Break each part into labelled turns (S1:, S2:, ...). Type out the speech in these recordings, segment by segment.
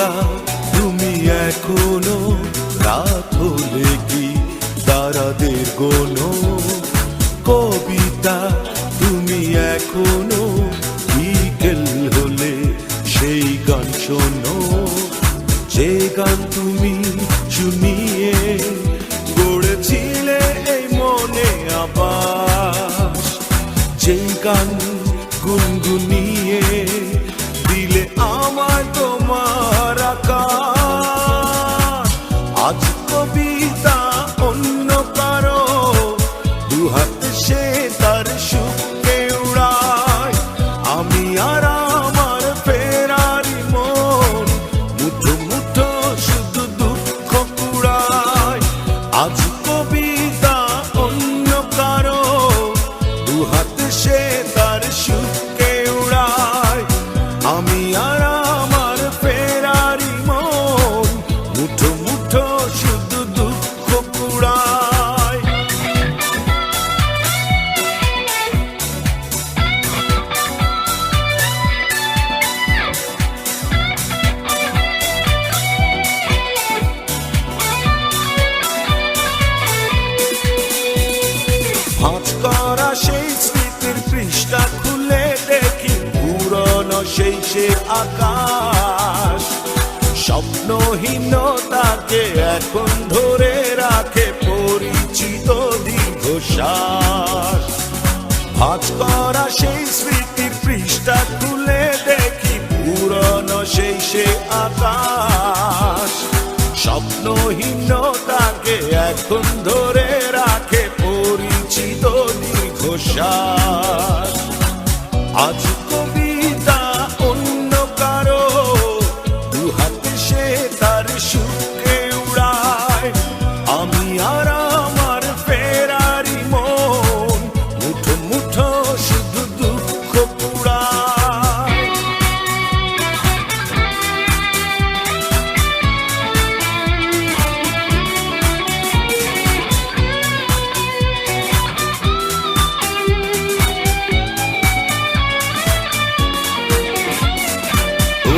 S1: কবিতা তুমি এখনো রাত হলে কি তারাদের গোনো, কবিতা তুমি এখনো বিকেল হলে সেই গান শোনো, যে গান তুমি শুনিয়ে গড়েছিলে এই মনে আবার, যে গান গুনগুনিয়ে দিলে আমায় তোমার আকাশ। আজ কবিতা অন্য কারো দুহাতে সে তার সুখকে উড়ায়, আমি আর আমার ফেরারি মন মুঠো মুঠো শুধু দুঃখ কুড়ায়। আজ কবিতা অন্য কারো দুহাতে সে তার সুখকে উড়ায়, আমি আর আমার ফেরারি মন মুঠো মুঠো শুধু দুঃখ কুড়ায়। ভাঁজ করা সেই স্মৃতির পৃষ্ঠা খুলে দেখি পুরনো সেই সে আকাশ, স্বপ্নহীনতাকে এখন ধরে রাখে পরিচিত দীর্ঘশ্বাস। ভাঁজ করা সেই স্মৃতির পৃষ্ঠা খুলে দেখি পুরনো সেই সে আকাশ, স্বপ্নহীনতাকে এখন ধরে রাখে পরিচিত দীর্ঘশ্বাস। আজ কবিতা অন্য কারো দুহাতে সে তার সুখকে উড়ায়, আমি আর আমার ফেরারি মন মুঠো মুঠো শুধু দুঃখ কুড়ায়।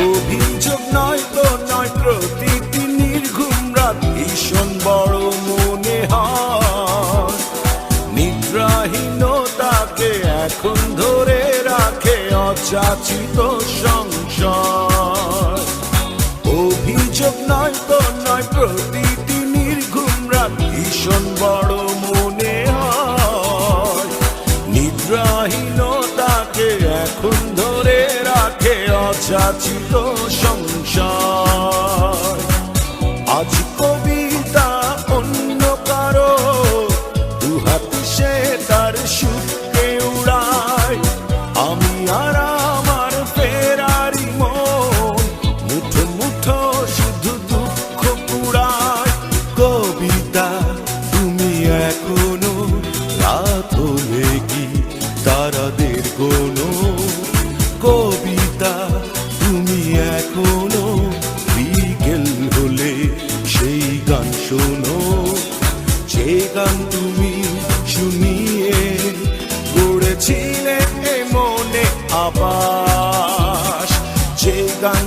S1: অভিযোগ নয় তো নয়, প্রতিটি নির্ঘুম রাত ভীষণ বড় মনে হয়, নিদ্রাহীনতাকে এখন ধরে রাখে অযাচিত সংশয়। অভিযোগ নয় তো নয়, প্রতিটি নির্ঘুম রাত ভীষণ বড় মনে হয়, নিদ্রাহীনতাকে এখন ধরে রাখে অযাচিত সংশয়। আজ কবিতা অন্য কারো দুহাতে সে তার সুখকে উড়ায়, আমি আর আমার ফেরারি মন মুঠো মুঠো শুধু দুঃখ কুড়ায়। কবিতা তুমি এখনো রাত হলে কি তারাদের গোনো, কবিতা তুমি এখনো বিকেল হলে সেই গান শোনো, যে গান তুমি শুনিয়ে গড়েছিলে মনে আবাস, যে গান